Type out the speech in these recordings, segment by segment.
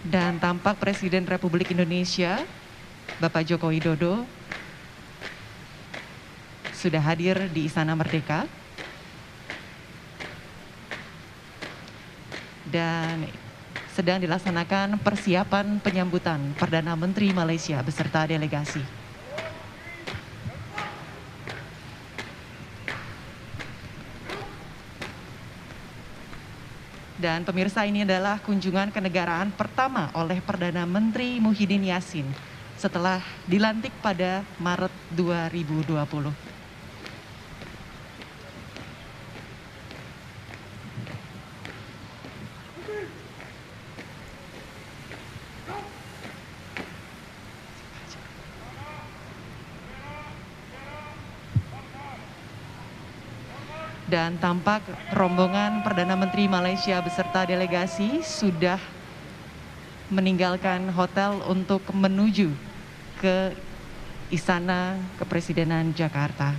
Dan tampak Presiden Republik Indonesia, Bapak Joko Widodo, sudah hadir di Istana Merdeka. Dan sedang dilaksanakan persiapan penyambutan Perdana Menteri Malaysia beserta delegasi. Dan pemirsa, ini adalah kunjungan kenegaraan pertama oleh Perdana Menteri Muhyiddin Yassin setelah dilantik pada Maret 2020. Dan tampak rombongan Perdana Menteri Malaysia beserta delegasi sudah meninggalkan hotel untuk menuju ke Istana Kepresidenan Jakarta.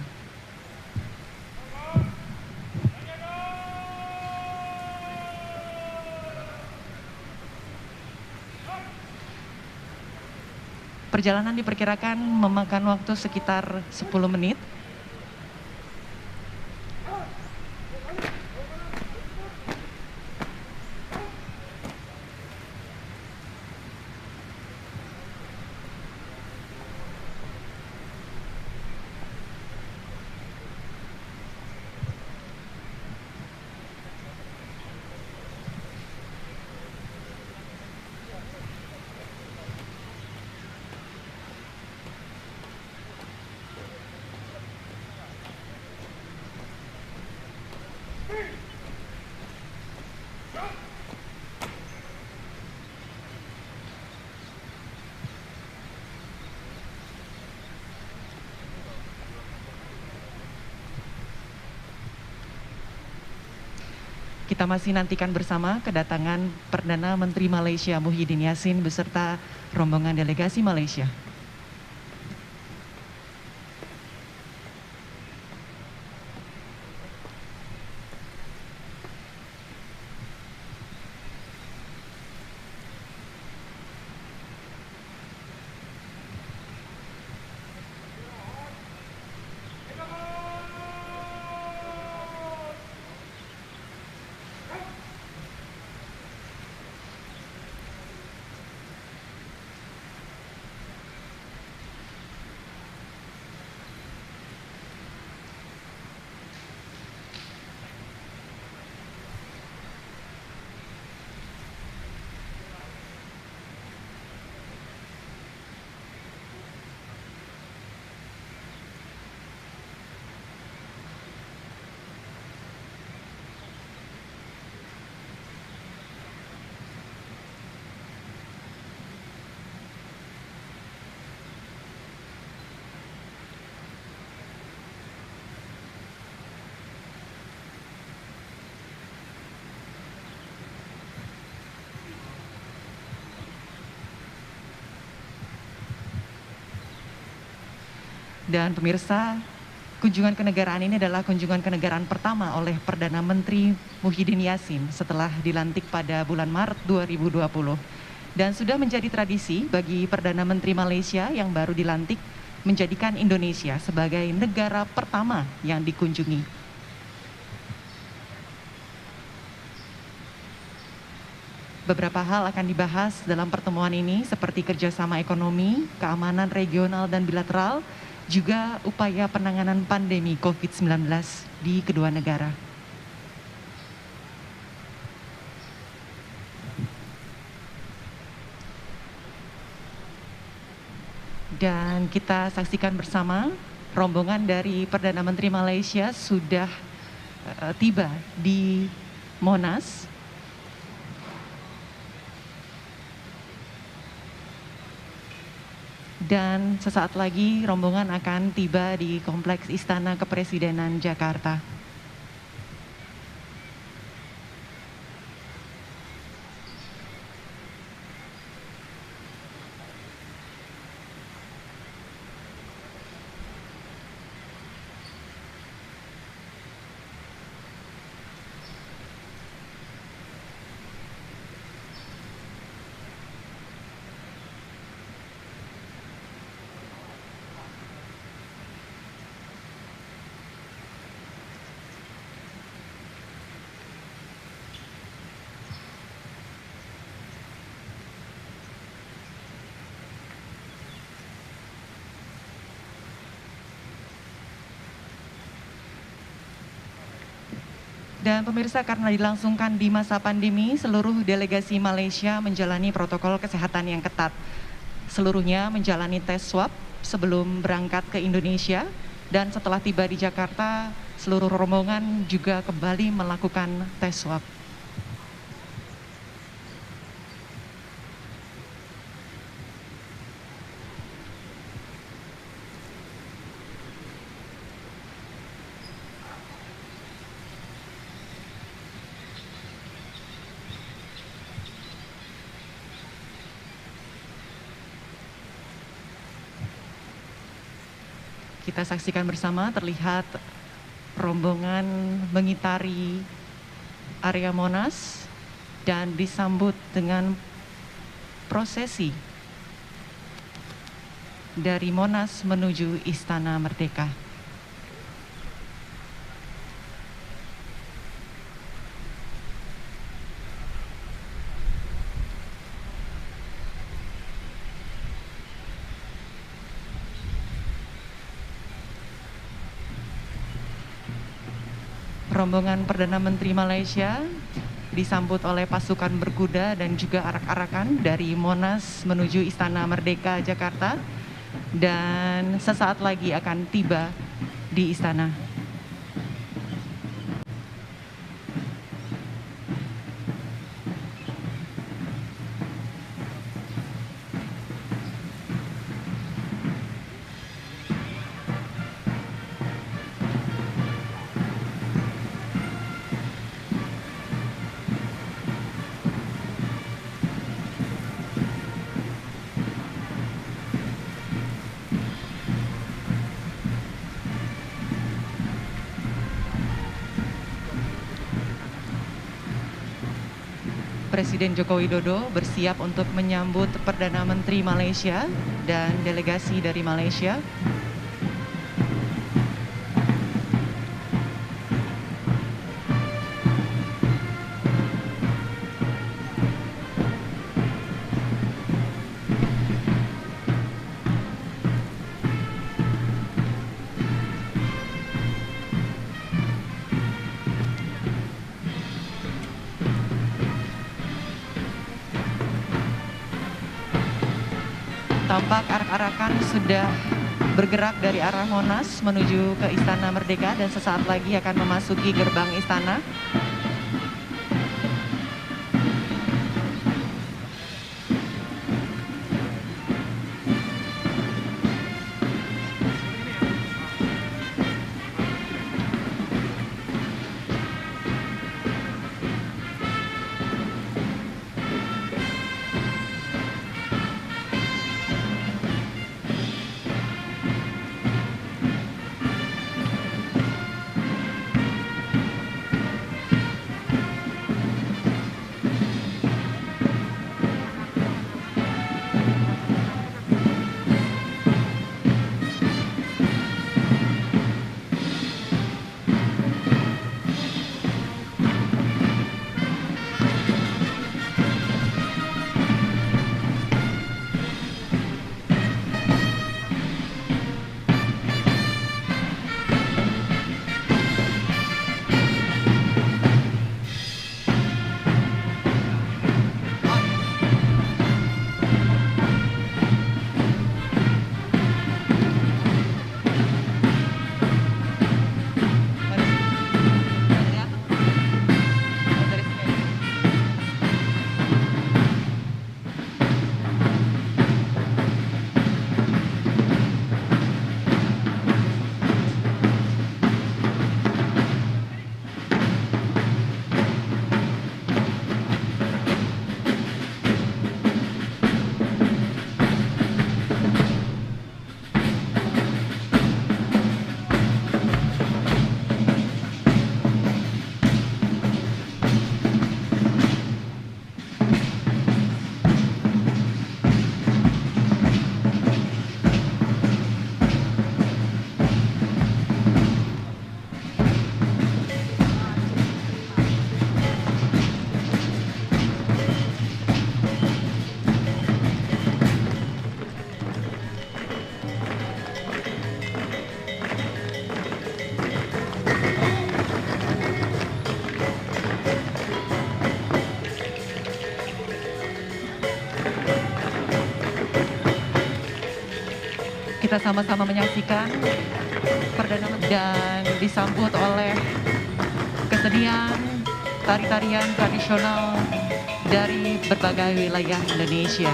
Perjalanan diperkirakan memakan waktu sekitar 10 menit. Kita masih nantikan bersama kedatangan Perdana Menteri Malaysia Muhyiddin Yassin beserta rombongan delegasi Malaysia. Dan pemirsa, kunjungan kenegaraan ini adalah kunjungan kenegaraan pertama oleh Perdana Menteri Muhyiddin Yassin setelah dilantik pada bulan Maret 2020. Dan sudah menjadi tradisi bagi Perdana Menteri Malaysia yang baru dilantik menjadikan Indonesia sebagai negara pertama yang dikunjungi. Beberapa hal akan dibahas dalam pertemuan ini seperti kerjasama ekonomi, keamanan regional dan bilateral, juga upaya penanganan pandemi COVID-19 di kedua negara. Dan kita saksikan bersama rombongan dari Perdana Menteri Malaysia sudah tiba di Monas. Dan sesaat lagi rombongan akan tiba di Kompleks Istana Kepresidenan Jakarta. Dan pemirsa, karena dilangsungkan di masa pandemi, seluruh delegasi Malaysia menjalani protokol kesehatan yang ketat. Seluruhnya menjalani tes swab sebelum berangkat ke Indonesia, dan setelah tiba di Jakarta, seluruh rombongan juga kembali melakukan tes swab. Kita saksikan bersama, terlihat rombongan mengitari area Monas dan disambut dengan prosesi dari Monas menuju Istana Merdeka. Rombongan Perdana Menteri Malaysia disambut oleh pasukan berkuda dan juga arak-arakan dari Monas menuju Istana Merdeka Jakarta, dan sesaat lagi akan tiba di istana. Presiden Joko Widodo bersiap untuk menyambut Perdana Menteri Malaysia dan delegasi dari Malaysia. Tampak arak-arakan sudah bergerak dari arah Monas menuju ke Istana Merdeka dan sesaat lagi akan memasuki gerbang istana. Kita sama-sama menyaksikan Perdana Menteri dan disambut oleh kesenian tari-tarian tradisional dari berbagai wilayah Indonesia.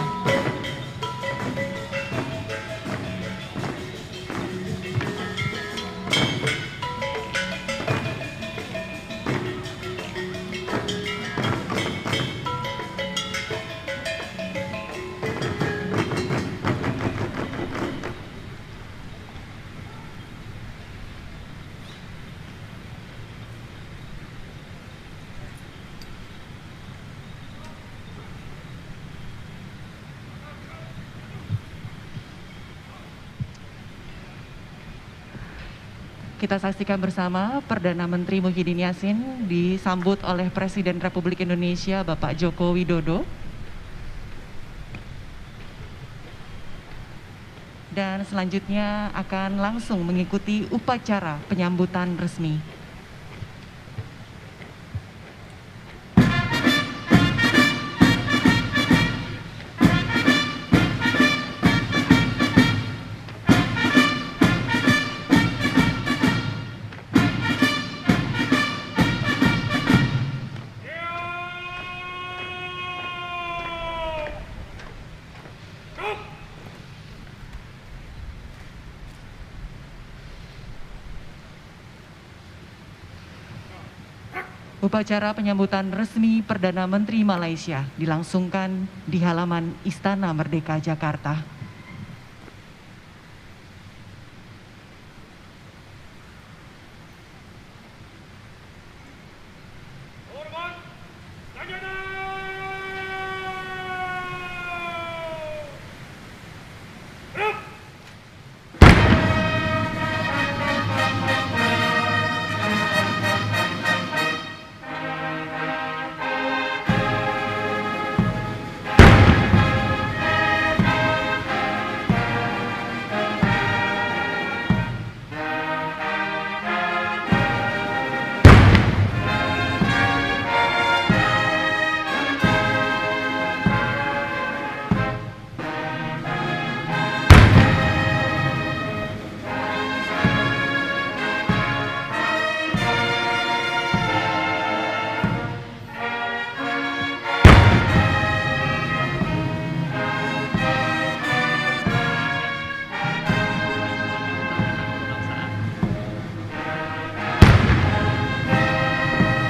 Kita saksikan bersama Perdana Menteri Muhyiddin Yassin disambut oleh Presiden Republik Indonesia Bapak Joko Widodo. Dan selanjutnya akan langsung mengikuti upacara penyambutan resmi. Upacara penyambutan resmi Perdana Menteri Malaysia dilangsungkan di halaman Istana Merdeka Jakarta.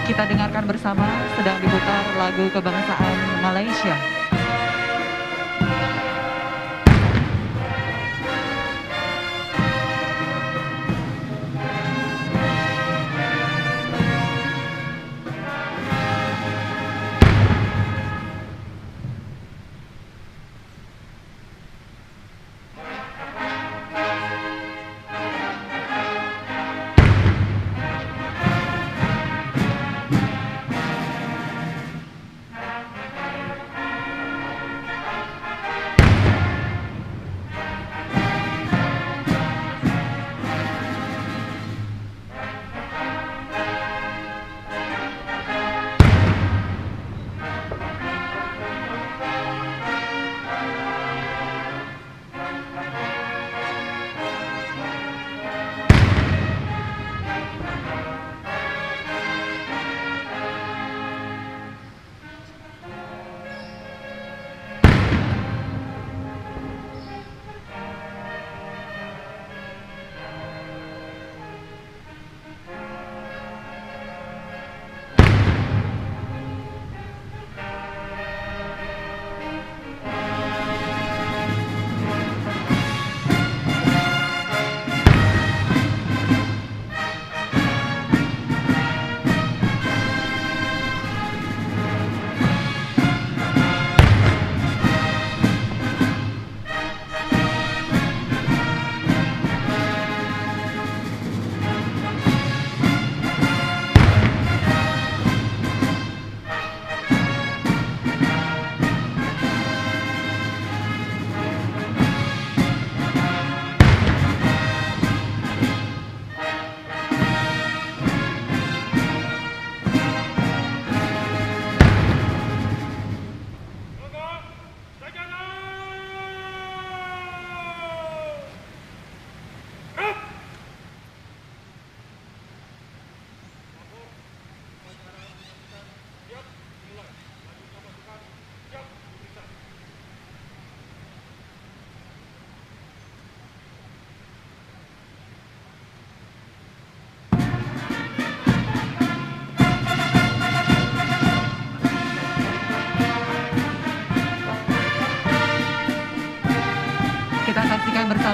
Kita dengarkan bersama sedang diputar lagu kebangsaan Malaysia.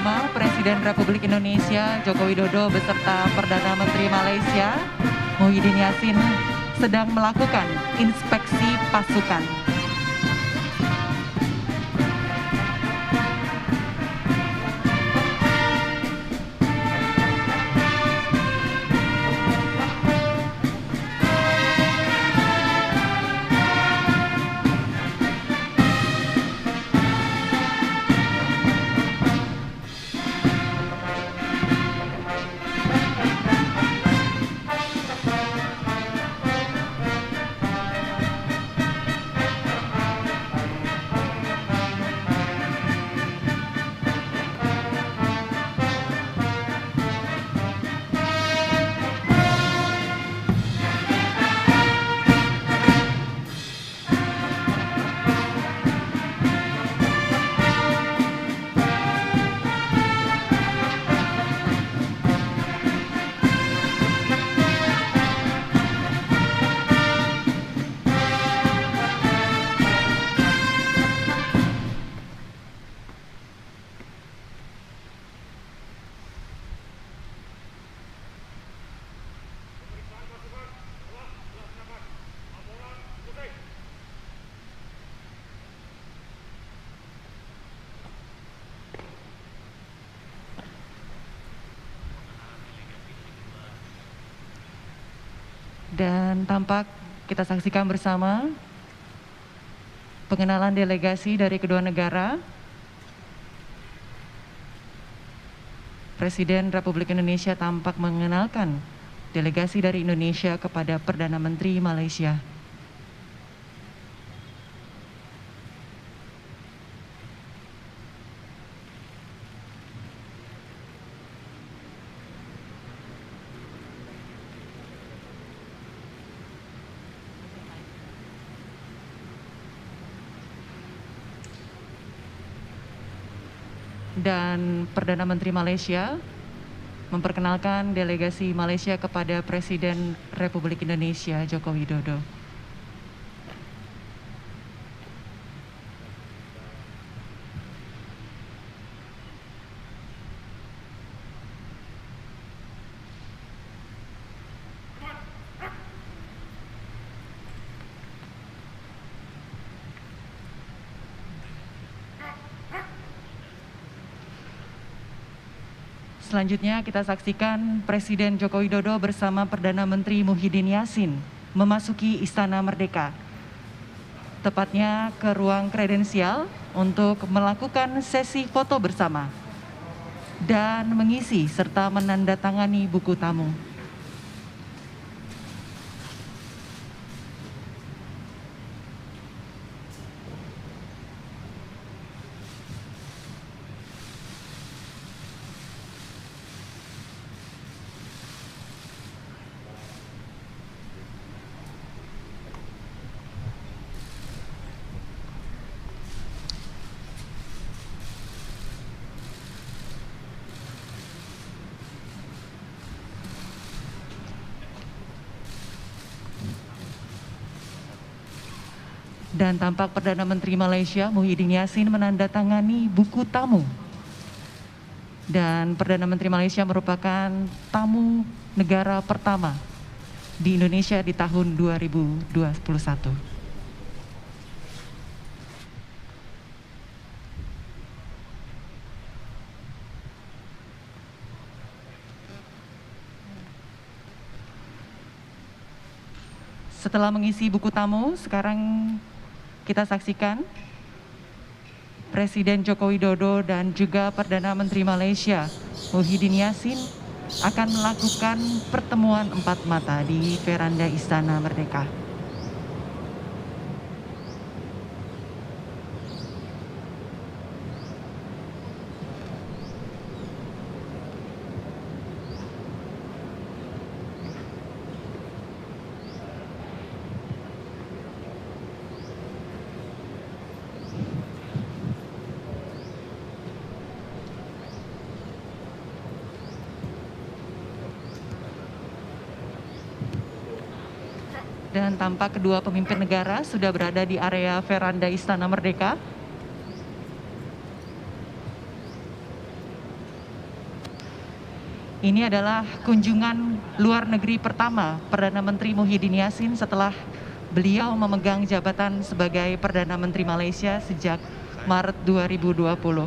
bersama Presiden Republik Indonesia Joko Widodo beserta Perdana Menteri Malaysia Muhyiddin Yassin sedang melakukan inspeksi pasukan. Dan tampak kita saksikan bersama pengenalan delegasi dari kedua negara. Presiden Republik Indonesia tampak mengenalkan delegasi dari Indonesia kepada Perdana Menteri Malaysia. Dan Perdana Menteri Malaysia memperkenalkan delegasi Malaysia kepada Presiden Republik Indonesia Joko Widodo. Selanjutnya kita saksikan Presiden Joko Widodo bersama Perdana Menteri Muhyiddin Yassin memasuki Istana Merdeka, tepatnya ke ruang kredensial untuk melakukan sesi foto bersama dan mengisi serta menandatangani buku tamu. Dan tampak Perdana Menteri Malaysia Muhyiddin Yassin menandatangani buku tamu. Dan Perdana Menteri Malaysia merupakan tamu negara pertama di Indonesia di tahun 2021. Setelah mengisi buku tamu, sekarang kita saksikan Presiden Joko Widodo dan juga Perdana Menteri Malaysia Muhyiddin Yassin akan melakukan pertemuan empat mata di veranda Istana Merdeka. Dan tampak kedua pemimpin negara sudah berada di area veranda Istana Merdeka. Ini adalah kunjungan luar negeri pertama Perdana Menteri Muhyiddin Yassin setelah beliau memegang jabatan sebagai Perdana Menteri Malaysia sejak Maret 2020.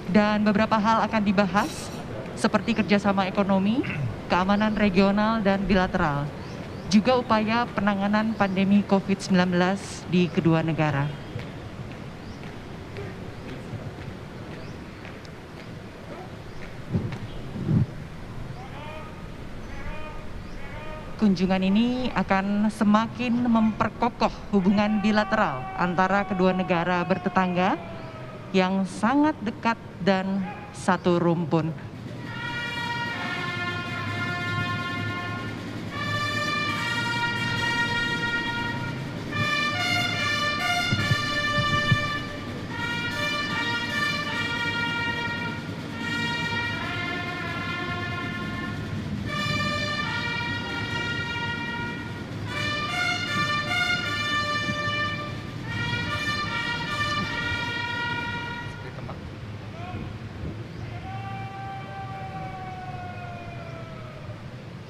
Dan beberapa hal akan dibahas seperti kerjasama ekonomi, keamanan regional dan bilateral, juga upaya penanganan pandemi COVID-19 di kedua negara. Kunjungan ini akan semakin memperkokoh hubungan bilateral antara kedua negara bertetangga yang sangat dekat dan satu rumpun.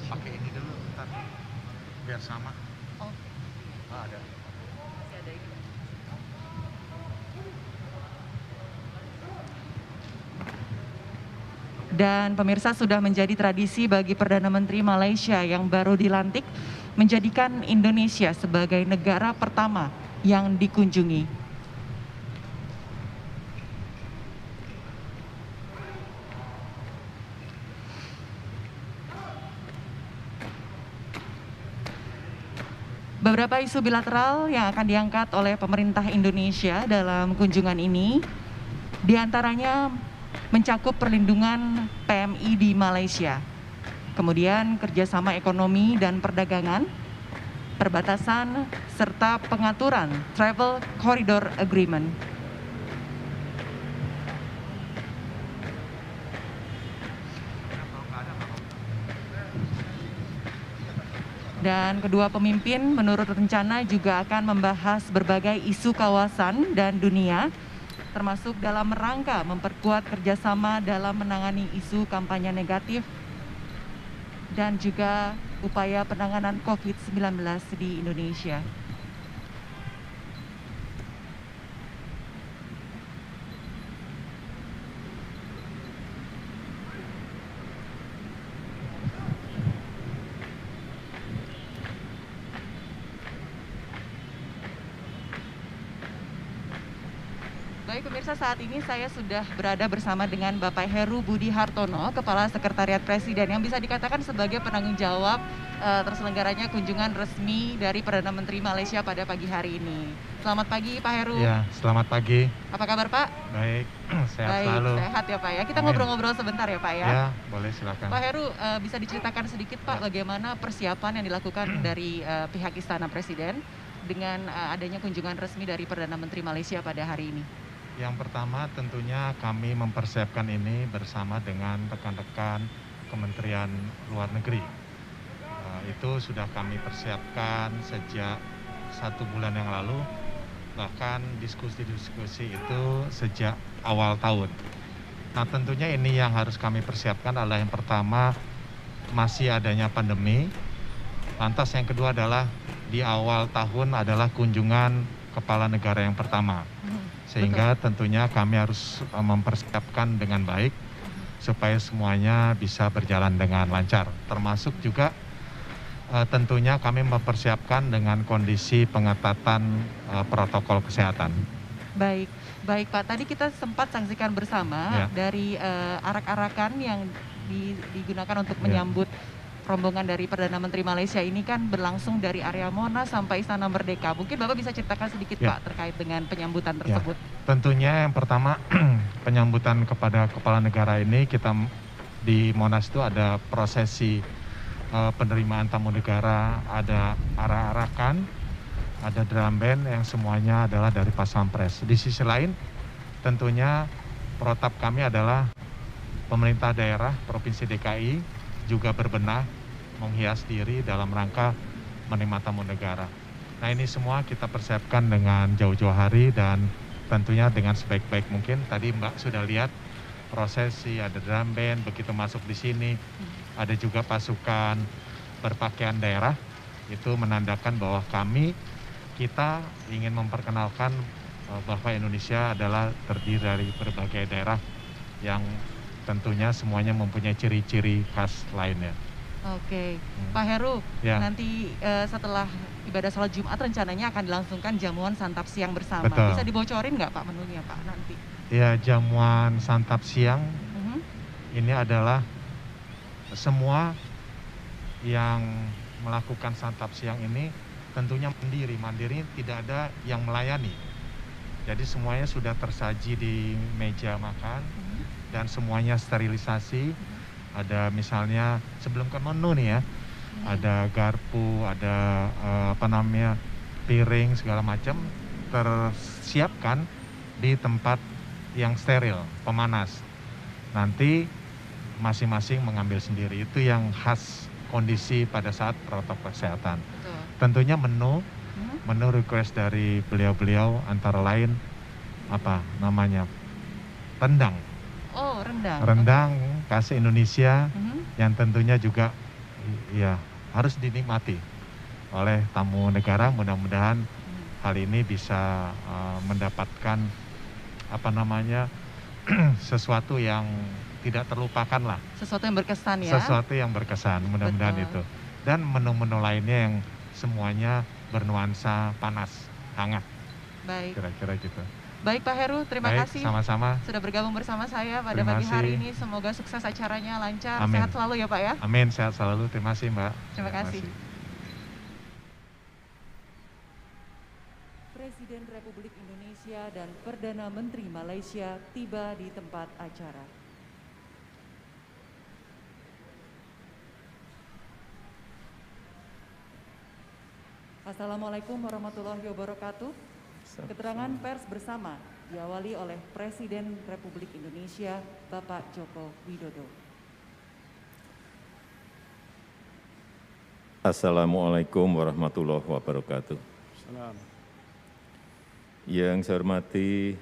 Pakai ini dulu, ntar biar sama. Oh, Ada. masih ada ini. Dan pemirsa, sudah menjadi tradisi bagi Perdana Menteri Malaysia yang baru dilantik menjadikan Indonesia sebagai negara pertama yang dikunjungi. Beberapa isu bilateral yang akan diangkat oleh pemerintah Indonesia dalam kunjungan ini, diantaranya mencakup perlindungan PMI di Malaysia, kemudian kerjasama ekonomi dan perdagangan, perbatasan, serta pengaturan Travel Corridor Agreement. Dan kedua pemimpin menurut rencana juga akan membahas berbagai isu kawasan dan dunia, termasuk dalam rangka memperkuat kerjasama dalam menangani isu kampanye negatif dan juga upaya penanganan COVID-19 di Indonesia. Baik pemirsa, saat ini saya sudah berada bersama dengan Bapak Heru Budi Hartono, Kepala Sekretariat Presiden, yang bisa dikatakan sebagai penanggung jawab terselenggaranya kunjungan resmi dari Perdana Menteri Malaysia pada pagi hari ini. Selamat pagi Pak Heru. Ya, selamat pagi. Apa kabar Pak? Baik, sehat Baik, selalu. sehat ya Pak ya. Kita Amin. ngobrol-ngobrol sebentar ya Pak ya. Ya, boleh silakan. Pak Heru, bisa diceritakan sedikit Pak bagaimana persiapan yang dilakukan dari pihak Istana Presiden dengan adanya kunjungan resmi dari Perdana Menteri Malaysia pada hari ini? Yang pertama tentunya kami mempersiapkan ini bersama dengan rekan-rekan Kementerian Luar Negeri. Itu sudah kami persiapkan sejak 1 bulan yang lalu, bahkan diskusi-diskusi itu sejak awal tahun. Nah tentunya ini yang harus kami persiapkan adalah yang pertama masih adanya pandemi, lantas yang kedua adalah di awal tahun adalah kunjungan kepala negara yang pertama. Sehingga tentunya kami harus mempersiapkan dengan baik supaya semuanya bisa berjalan dengan lancar. Termasuk juga tentunya kami mempersiapkan dengan kondisi pengetatan protokol kesehatan. Baik, baik Pak. Tadi kita sempat saksikan bersama dari arak-arakan yang digunakan untuk menyambut rombongan dari Perdana Menteri Malaysia ini kan berlangsung dari area Monas sampai Istana Merdeka. Mungkin Bapak bisa ceritakan sedikit Pak terkait dengan penyambutan tersebut. Tentunya yang pertama penyambutan kepada kepala negara ini kita di Monas itu ada prosesi penerimaan tamu negara, ada arak-arakan, ada drum band yang semuanya adalah dari Pas Pampres. Di sisi lain tentunya protap kami adalah pemerintah daerah Provinsi DKI juga berbenah menghias diri dalam rangka menerima tamu negara. Nah, ini semua kita persiapkan dengan jauh-jauh hari dan tentunya dengan sebaik-baik mungkin. Tadi Mbak sudah lihat prosesi, ada drum band, begitu masuk di sini, ada juga pasukan berpakaian daerah, itu menandakan bahwa kita ingin memperkenalkan bahwa Indonesia adalah terdiri dari berbagai daerah yang tentunya semuanya mempunyai ciri-ciri khas lainnya. Oke, Pak Heru, Ya. nanti setelah ibadah sholat Jumat rencananya akan dilangsungkan jamuan santap siang bersama. Betul. Bisa dibocorin nggak Pak menunya Pak nanti? Ya, jamuan santap siang Mhm. ini adalah semua yang melakukan santap siang ini tentunya mandiri, tidak ada yang melayani. Jadi semuanya sudah tersaji di meja makan dan semuanya sterilisasi. Ada misalnya sebelum ke menu nih ya, ada garpu, ada piring segala macam tersiapkan di tempat yang steril, pemanas. Nanti masing-masing mengambil sendiri. Itu yang khas kondisi pada saat protokol kesehatan. Betul. Tentunya menu request dari beliau-beliau antara lain rendang. Oh, rendang. Rendang khas Indonesia Mhm. yang tentunya juga ya harus dinikmati oleh tamu negara. Mudah-mudahan hal ini bisa mendapatkan sesuatu yang tidak terlupakan lah. Sesuatu yang berkesan ya. Sesuatu yang berkesan, mudah-mudahan Betul. itu. Dan menu-menu lainnya yang semuanya bernuansa panas, hangat, Baik. kira-kira gitu. Baik Pak Heru, terima Baik, kasih sama-sama. sudah bergabung bersama saya pada Terima pagi hari kasih. ini. Semoga sukses acaranya, lancar, Amin. sehat selalu ya Pak ya. Amin, sehat selalu. Terima kasih, Mbak. Terima kasih. Presiden Republik Indonesia dan Perdana Menteri Malaysia tiba di tempat acara. Assalamualaikum warahmatullahi wabarakatuh. Keterangan pers bersama diawali oleh Presiden Republik Indonesia Bapak Joko Widodo. Assalamualaikum warahmatullahi wabarakatuh. Yang saya hormati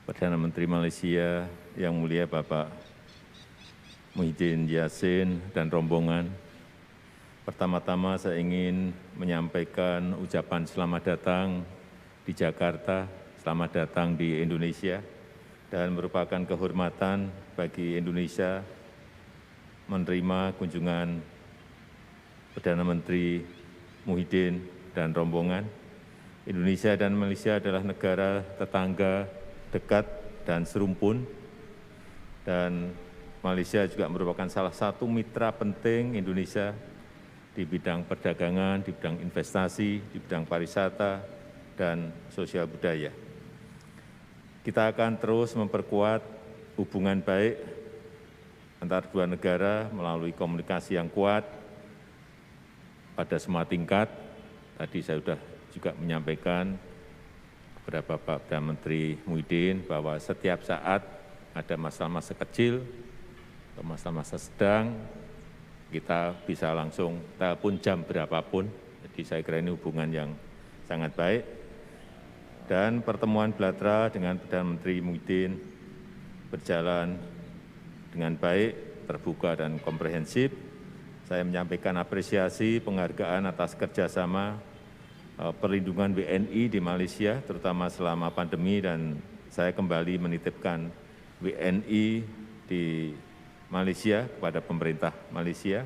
Perdana Menteri Malaysia yang mulia Bapak Muhyiddin Yassin dan rombongan. Pertama-tama saya ingin menyampaikan ucapan selamat datang di Jakarta, selamat datang di Indonesia, dan merupakan kehormatan bagi Indonesia menerima kunjungan Perdana Menteri Muhyiddin dan rombongan. Indonesia dan Malaysia adalah negara tetangga dekat dan serumpun, dan Malaysia juga merupakan salah satu mitra penting Indonesia di bidang perdagangan, di bidang investasi, di bidang pariwisata, dan sosial budaya. Kita akan terus memperkuat hubungan baik antara dua negara melalui komunikasi yang kuat pada semua tingkat. Tadi saya sudah juga menyampaikan kepada Bapak Perdana Menteri Muhyiddin bahwa setiap saat ada masalah-masalah kecil atau masalah-masalah sedang, kita bisa langsung telepon jam berapapun. Jadi saya kira ini hubungan yang sangat baik. Dan pertemuan bilateral dengan Perdana Menteri Muhyiddin berjalan dengan baik, terbuka dan komprehensif. Saya menyampaikan apresiasi penghargaan atas kerjasama perlindungan WNI di Malaysia, terutama selama pandemi, dan saya kembali menitipkan WNI di Malaysia kepada pemerintah Malaysia.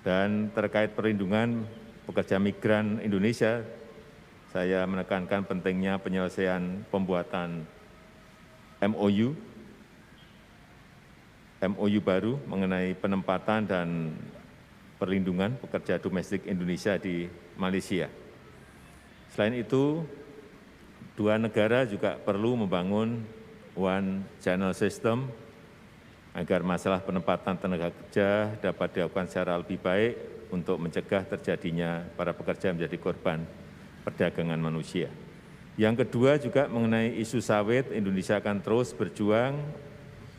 Dan terkait perlindungan pekerja migran Indonesia, saya menekankan pentingnya penyelesaian pembuatan MOU baru mengenai penempatan dan perlindungan pekerja domestik Indonesia di Malaysia. Selain itu, dua negara juga perlu membangun one channel system agar masalah penempatan tenaga kerja dapat dilakukan secara lebih baik untuk mencegah terjadinya para pekerja menjadi korban perdagangan manusia. Yang kedua juga mengenai isu sawit, Indonesia akan terus berjuang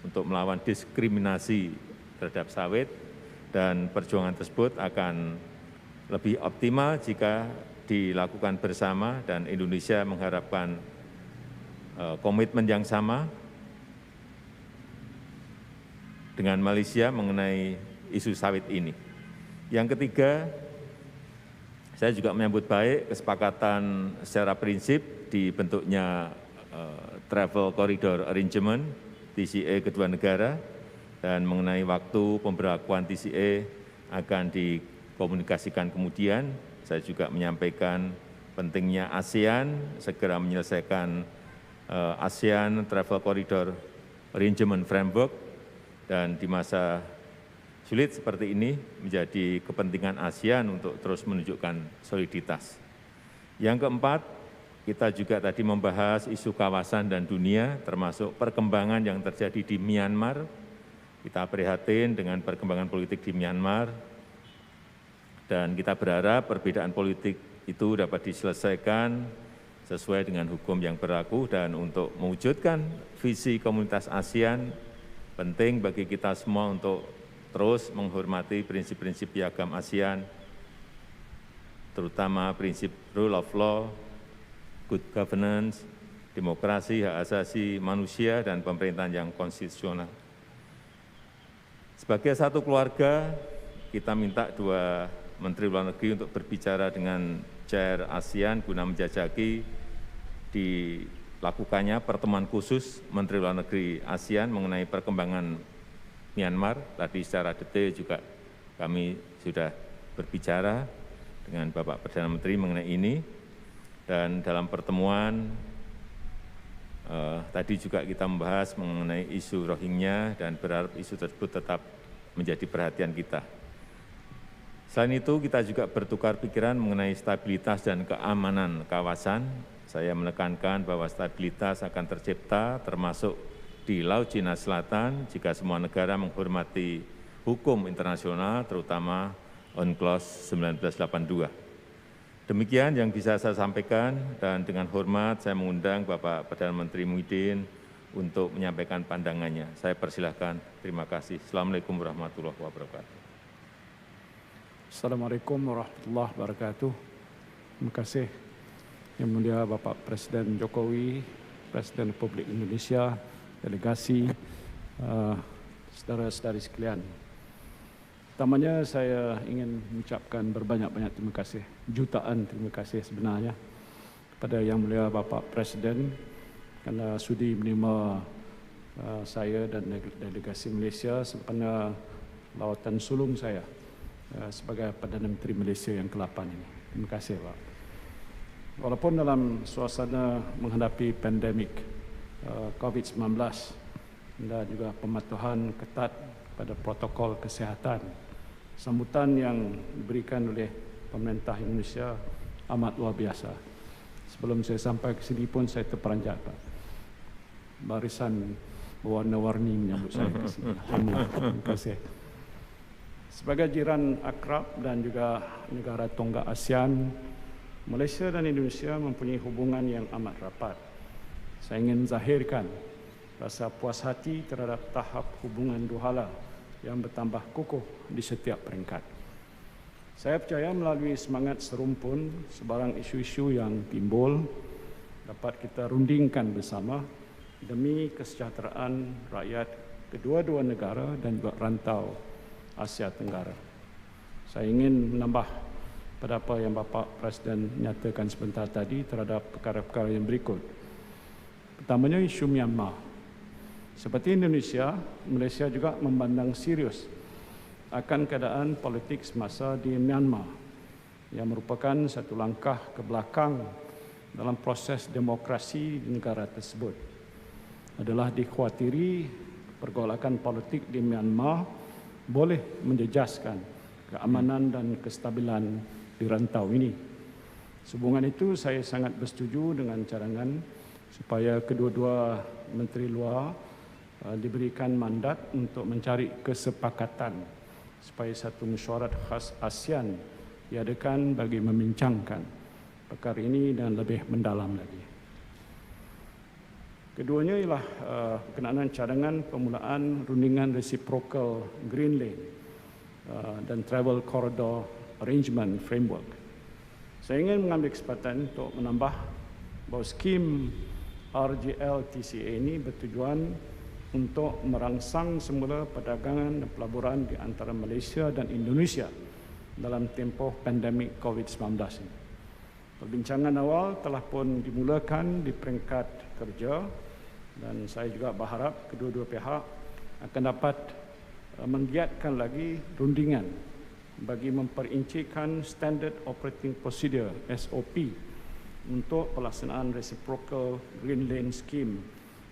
untuk melawan diskriminasi terhadap sawit dan perjuangan tersebut akan lebih optimal jika dilakukan bersama dan Indonesia mengharapkan komitmen yang sama dengan Malaysia mengenai isu sawit ini. Yang ketiga, saya juga menyambut baik kesepakatan secara prinsip dibentuknya Travel Corridor Arrangement TCA kedua negara dan mengenai waktu pemberlakuan TCA akan dikomunikasikan kemudian. Saya juga menyampaikan pentingnya ASEAN segera menyelesaikan ASEAN Travel Corridor Arrangement Framework dan di masa sulit seperti ini menjadi kepentingan ASEAN untuk terus menunjukkan soliditas. Yang keempat, kita juga tadi membahas isu kawasan dan dunia termasuk perkembangan yang terjadi di Myanmar. Kita prihatin dengan perkembangan politik di Myanmar dan kita berharap perbedaan politik itu dapat diselesaikan sesuai dengan hukum yang berlaku dan untuk mewujudkan visi komunitas ASEAN penting bagi kita semua untuk terus menghormati prinsip-prinsip piagam ASEAN, terutama prinsip rule of law, good governance, demokrasi, hak asasi manusia, dan pemerintahan yang konstitusional. Sebagai satu keluarga, kita minta dua Menteri Luar Negeri untuk berbicara dengan Chair ASEAN guna menjajaki dilakukannya pertemuan khusus Menteri Luar Negeri ASEAN mengenai perkembangan Myanmar. Tadi secara detail juga kami sudah berbicara dengan Bapak Perdana Menteri mengenai ini. Dan dalam pertemuan tadi juga kita membahas mengenai isu Rohingya dan berharap isu tersebut tetap menjadi perhatian kita. Selain itu, kita juga bertukar pikiran mengenai stabilitas dan keamanan kawasan. Saya menekankan bahwa stabilitas akan tercipta termasuk di Laut Cina Selatan jika semua negara menghormati hukum internasional, terutama UNCLOS 1982. Demikian yang bisa saya sampaikan dan dengan hormat saya mengundang Bapak Perdana Menteri Muhyiddin untuk menyampaikan pandangannya. Saya persilahkan. Terima kasih. Assalamualaikum warahmatullahi wabarakatuh. Assalamualaikum warahmatullahi wabarakatuh. Terima kasih Yang Mulia Bapak Presiden Jokowi, Presiden Republik Indonesia, delegasi, saudara-saudari sekalian. Pertamanya saya ingin mengucapkan berbanyak-banyak terima kasih, jutaan terima kasih sebenarnya kepada Yang Mulia Bapak Presiden kerana sudi menerima saya dan delegasi Malaysia sempena lawatan sulung saya sebagai Perdana Menteri Malaysia yang ke-8 ini. Terima kasih, Pak. Walaupun dalam suasana menghadapi pandemik COVID-19 dan juga pematuhan ketat pada protokol kesihatan, sambutan yang diberikan oleh pemerintah Indonesia amat luar biasa. Sebelum saya sampai ke sini pun saya terperanjat, Pak. Barisan berwarna-warni menyambut saya ke sini. Alhamdulillah. Terima kasih. Sebagai jiran akrab dan juga negara tonggak ASEAN, Malaysia dan Indonesia mempunyai hubungan yang amat rapat. Saya ingin zahirkan rasa puas hati terhadap tahap hubungan dua hala yang bertambah kukuh di setiap peringkat. Saya percaya melalui semangat serumpun, sebarang isu-isu yang timbul dapat kita rundingkan bersama demi kesejahteraan rakyat kedua-dua negara dan juga rantau Asia Tenggara. Saya ingin menambah pada apa yang Bapak Presiden nyatakan sebentar tadi terhadap perkara-perkara yang berikut. Pertamanya isu Myanmar. Seperti Indonesia, Malaysia juga memandang serius akan keadaan politik semasa di Myanmar yang merupakan satu langkah ke belakang dalam proses demokrasi di negara tersebut. Adalah dikhawatiri pergolakan politik di Myanmar boleh menjejaskan keamanan dan kestabilan di rantau ini. Sehubungan itu saya sangat bersetuju dengan cadangan supaya kedua-dua Menteri Luar diberikan mandat untuk mencari kesepakatan supaya satu mesyuarat khas ASEAN diadakan bagi membincangkan perkara ini dan lebih mendalam lagi. Keduanya ialah berkenaan cadangan pemulaan rundingan reciprocal Green Lane dan Travel Corridor Arrangement Framework. Saya ingin mengambil kesempatan untuk menambah bahawa skim RJL-TCA ini bertujuan untuk merangsang semula perdagangan dan pelaburan di antara Malaysia dan Indonesia dalam tempoh pandemik COVID-19 ini. Perbincangan awal telah pun dimulakan di peringkat kerja dan saya juga berharap kedua-dua pihak akan dapat menggiatkan lagi rundingan bagi memperincikan Standard Operating Procedure SOP untuk pelaksanaan Reciprocal Green Lane Scheme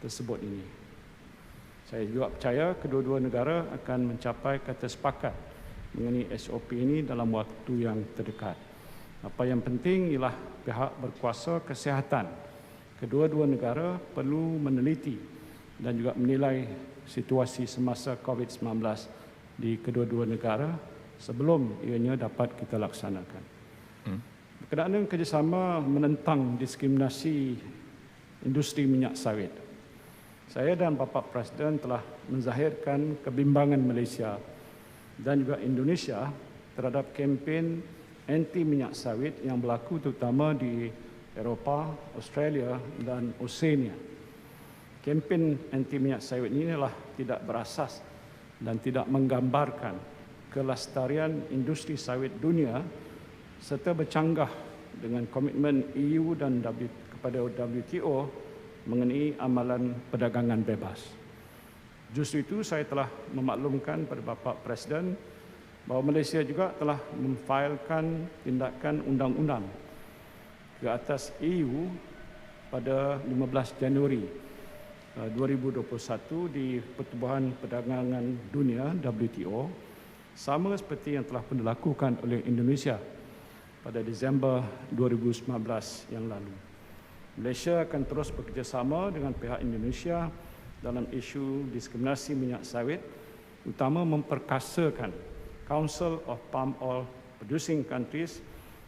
tersebut ini. Saya juga percaya kedua-dua negara akan mencapai kata sepakat mengenai SOP ini dalam waktu yang terdekat. Apa yang penting ialah pihak berkuasa kesihatan kedua-dua negara perlu meneliti dan juga menilai situasi semasa COVID-19 di kedua-dua negara sebelum ianya dapat kita laksanakan. Berkenaan dengan kerjasama menentang diskriminasi industri minyak sawit, saya dan Bapak Presiden telah menzahirkan kebimbangan Malaysia dan juga Indonesia terhadap kempen anti minyak sawit yang berlaku terutama di Eropah, Australia dan Oceania. Kempen anti minyak sawit ini adalah tidak berasas dan tidak menggambarkan kelestarian industri sawit dunia serta bercanggah dengan komitmen EU dan kepada WTO mengenai amalan perdagangan bebas. Justru itu saya telah memaklumkan pada Bapak Presiden bahawa Malaysia juga telah memfailkan tindakan undang-undang ke atas EU pada 15 Januari 2021 di Pertubuhan Perdagangan Dunia WTO, sama seperti yang telah pun dilakukan oleh Indonesia pada Disember 2019 yang lalu. Malaysia akan terus bekerjasama dengan pihak Indonesia dalam isu diskriminasi minyak sawit, utama memperkasakan Council of Palm Oil Producing Countries,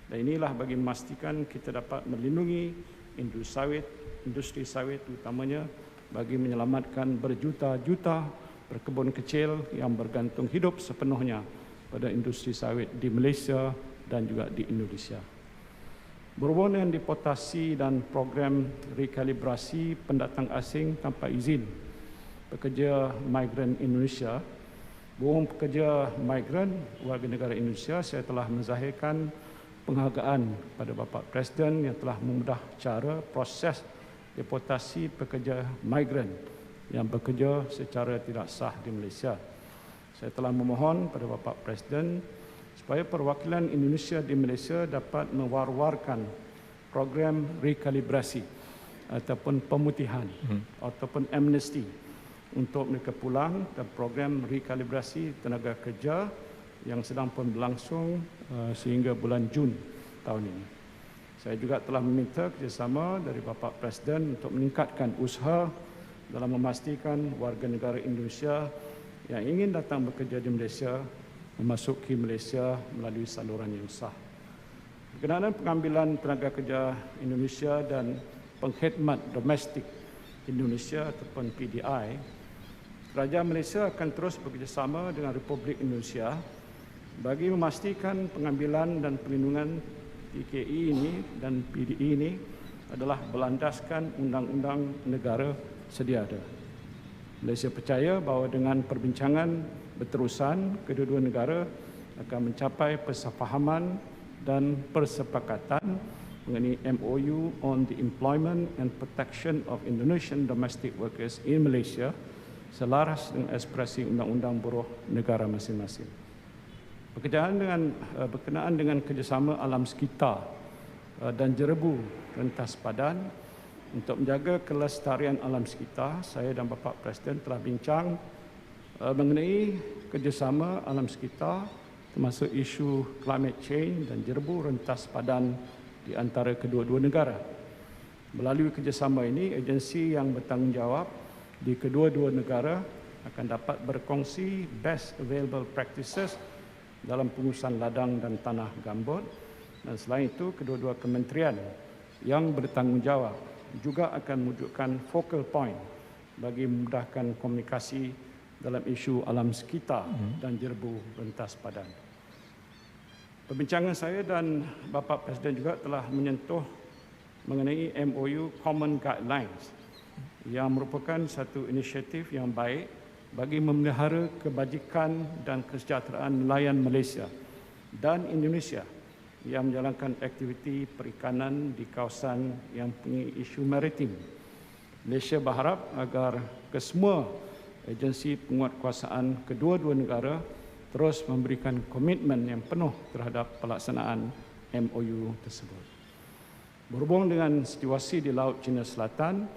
dan inilah bagi memastikan kita dapat melindungi industri sawit utamanya bagi menyelamatkan berjuta-juta berkebun kecil yang bergantung hidup sepenuhnya pada industri sawit di Malaysia dan juga di Indonesia. Berhubungan dengan deportasi dan program rekalibrasi pendatang asing tanpa izin pekerja migran Indonesia, bohong pekerja migran warga negara Indonesia, saya telah menzahirkan penghargaan pada Bapak Presiden yang telah memudah cara proses deportasi pekerja migran yang bekerja secara tidak sah di Malaysia. Saya telah memohon pada Bapak Presiden supaya perwakilan Indonesia di Malaysia dapat mewar-warkan program rekalibrasi ataupun pemutihan ataupun amnesti untuk mereka pulang, dan program rekalibrasi tenaga kerja yang sedang pun berlangsung sehingga bulan Jun tahun ini. Saya juga telah meminta kerjasama dari Bapak Presiden untuk meningkatkan usaha dalam memastikan warga negara Indonesia yang ingin datang bekerja di Malaysia memasuki Malaysia melalui saluran yang sah. Berkenaan pengambilan tenaga kerja Indonesia dan pengkhidmat domestik Indonesia ataupun PDI, Kerajaan Malaysia akan terus bekerjasama dengan Republik Indonesia bagi memastikan pengambilan dan perlindungan TKI ini dan PDI ini adalah berlandaskan undang-undang negara sedia ada. Malaysia percaya bahawa dengan perbincangan berterusan, kedua-dua negara akan mencapai persefahaman dan persepakatan mengenai MOU on the employment and protection of Indonesian domestic workers in Malaysia selaras dengan ekspresi undang-undang buruh negara masing-masing. Berkenaan dengan kerjasama alam sekitar dan jerebu rentas padan untuk menjaga kelestarian alam sekitar, saya dan Bapak Presiden telah bincang mengenai kerjasama alam sekitar termasuk isu climate change dan jerebu rentas padan di antara kedua-dua negara. Melalui kerjasama ini, agensi yang bertanggungjawab di kedua-dua negara akan dapat berkongsi best available practices dalam pengurusan ladang dan tanah gambut, dan selain itu kedua-dua kementerian yang bertanggungjawab juga akan mewujudkan focal point bagi memudahkan komunikasi dalam isu alam sekitar dan jerebu rentas padan. Perbincangan saya dan Bapa Presiden juga telah menyentuh mengenai MOU Common Guidelines yang merupakan satu inisiatif yang baik bagi memelihara kebajikan dan kesejahteraan nelayan Malaysia dan Indonesia yang menjalankan aktiviti perikanan di kawasan yang punya isu maritim. Malaysia berharap agar kesemua agensi penguatkuasaan kedua-dua negara terus memberikan komitmen yang penuh terhadap pelaksanaan MOU tersebut. Berhubung dengan situasi di Laut Cina Selatan,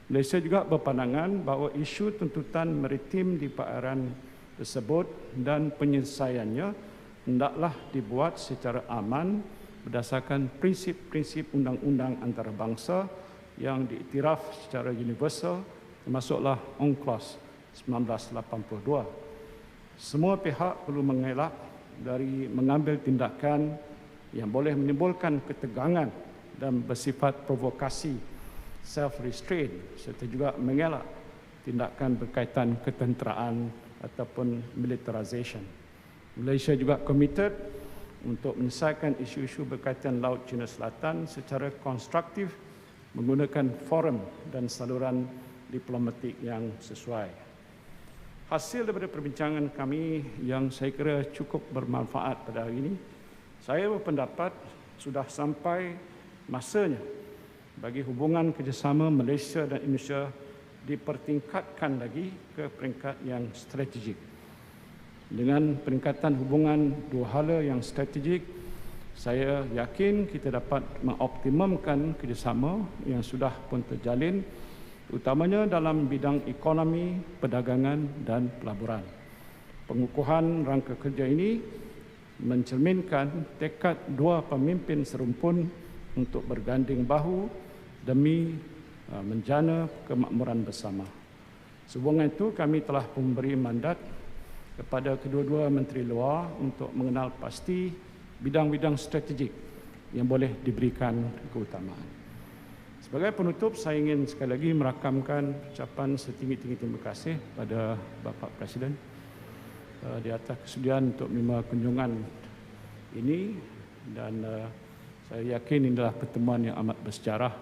Malaysia juga berpandangan bahawa isu tuntutan maritim di perairan tersebut dan penyelesaiannya hendaklah dibuat secara aman berdasarkan prinsip-prinsip undang-undang antarabangsa yang diiktiraf secara universal, termasuklah UNCLOS 1982. Semua pihak perlu mengelak dari mengambil tindakan yang boleh menimbulkan ketegangan dan bersifat provokasi, self-restraint, serta juga mengelak tindakan berkaitan ketenteraan ataupun militarization. Malaysia juga komited untuk menyelesaikan isu-isu berkaitan Laut Cina Selatan secara konstruktif menggunakan forum dan saluran diplomatik yang sesuai. Hasil daripada perbincangan kami yang saya kira cukup bermanfaat pada hari ini, saya berpendapat sudah sampai masanya bagi hubungan kerjasama Malaysia dan Indonesia dipertingkatkan lagi ke peringkat yang strategik. Dengan peningkatan hubungan dua hala yang strategik, saya yakin kita dapat mengoptimumkan kerjasama yang sudah pun terjalin, utamanya dalam bidang ekonomi, perdagangan dan pelaburan. Pengukuhan rangka kerja ini mencerminkan tekad dua pemimpin serumpun untuk berganding bahu demi menjana kemakmuran bersama. Sehubungan itu, kami telah memberi mandat kepada kedua-dua Menteri Luar untuk mengenal pasti bidang-bidang strategik yang boleh diberikan keutamaan. Sebagai penutup, saya ingin sekali lagi merakamkan ucapan setinggi-tinggi terima kasih pada Bapak Presiden di atas kesudian untuk menerima kunjungan ini, dan saya yakin ini adalah pertemuan yang amat bersejarah.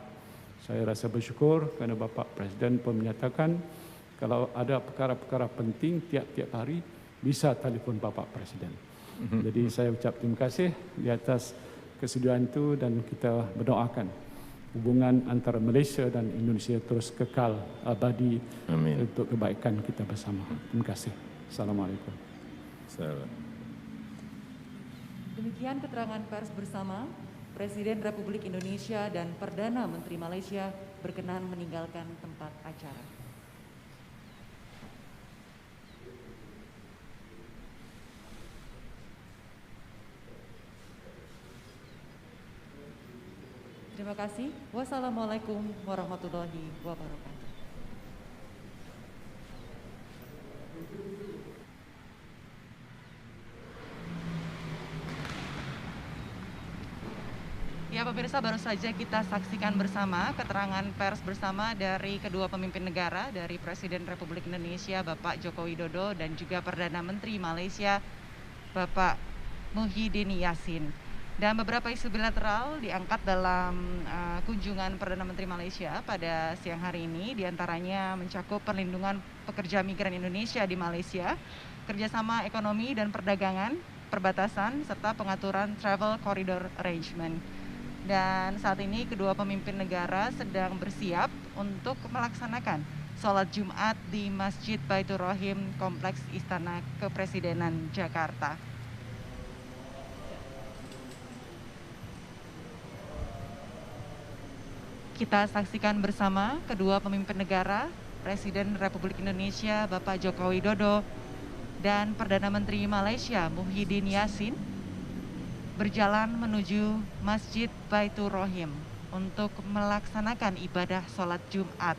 Saya rasa bersyukur kerana Bapak Presiden pun menyatakan kalau ada perkara-perkara penting tiap-tiap hari bisa telefon Bapak Presiden. Jadi saya ucap terima kasih di atas kesudian itu, dan kita berdoakan hubungan antara Malaysia dan Indonesia terus kekal abadi. Amin. Untuk kebaikan kita bersama. Terima kasih. Assalamualaikum. Salam. Demikian keterangan pers bersama. Presiden Republik Indonesia dan Perdana Menteri Malaysia berkenan meninggalkan tempat acara. Terima kasih. Wassalamualaikum warahmatullahi wabarakatuh. Ya pemirsa, baru saja kita saksikan bersama keterangan pers bersama dari kedua pemimpin negara, dari Presiden Republik Indonesia Bapak Joko Widodo dan juga Perdana Menteri Malaysia Bapak Muhyiddin Yassin. Dan beberapa isu bilateral diangkat dalam kunjungan Perdana Menteri Malaysia pada siang hari ini, diantaranya mencakup perlindungan pekerja migran Indonesia di Malaysia, kerjasama ekonomi dan perdagangan, perbatasan, serta pengaturan travel corridor arrangement. Dan saat ini kedua pemimpin negara sedang bersiap untuk melaksanakan sholat Jumat di Masjid Baitur Rahim Kompleks Istana Kepresidenan Jakarta. Kita saksikan bersama kedua pemimpin negara, Presiden Republik Indonesia Bapak Joko Widodo dan Perdana Menteri Malaysia Muhyiddin Yassin berjalan menuju Masjid Baitur Rahim untuk melaksanakan ibadah sholat Jumat.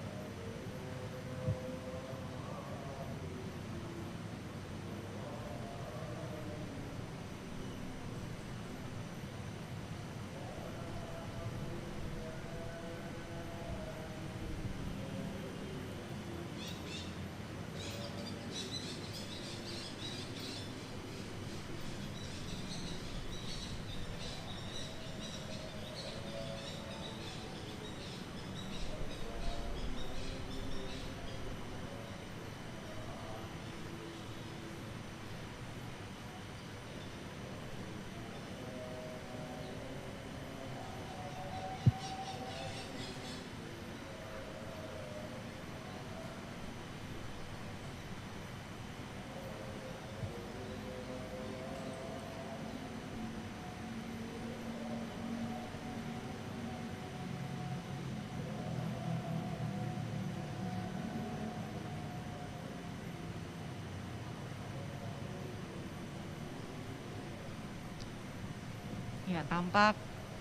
Ya, tampak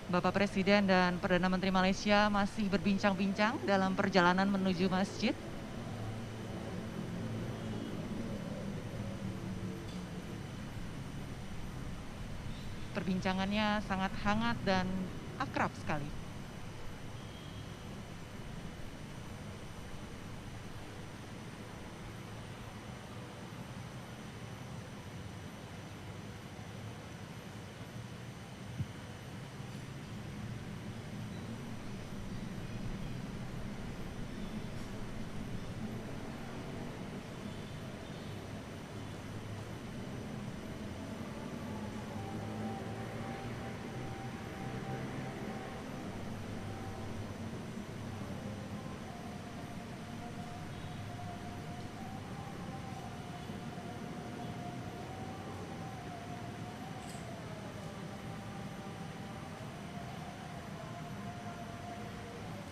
Bapak Presiden dan Perdana Menteri Malaysia masih berbincang-bincang dalam perjalanan menuju masjid. Perbincangannya sangat hangat dan akrab sekali.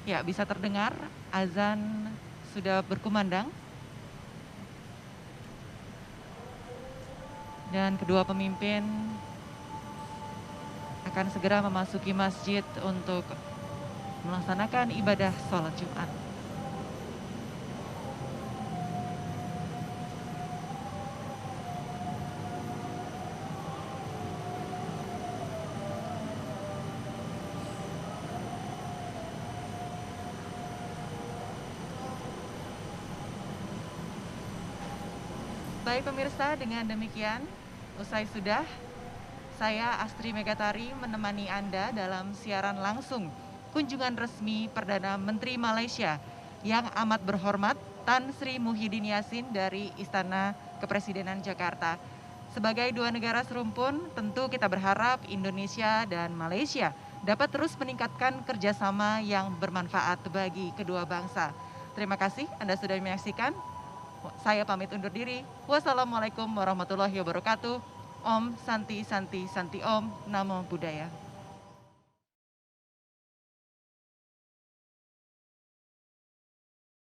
Ya, bisa terdengar azan sudah berkumandang. Dan kedua pemimpin akan segera memasuki masjid untuk melaksanakan ibadah sholat Jumat. Baik pemirsa, dengan demikian usai sudah saya Astri Megatari menemani Anda dalam siaran langsung kunjungan resmi Perdana Menteri Malaysia yang amat berhormat Tan Sri Muhyiddin Yassin dari Istana Kepresidenan Jakarta. Sebagai dua negara serumpun, tentu kita berharap Indonesia dan Malaysia dapat terus meningkatkan kerjasama yang bermanfaat bagi kedua bangsa. Terima kasih Anda sudah menyaksikan. Saya pamit undur diri. Wassalamualaikum warahmatullahi wabarakatuh. Om Santi Santi Santi Om. Namo Buddhaya.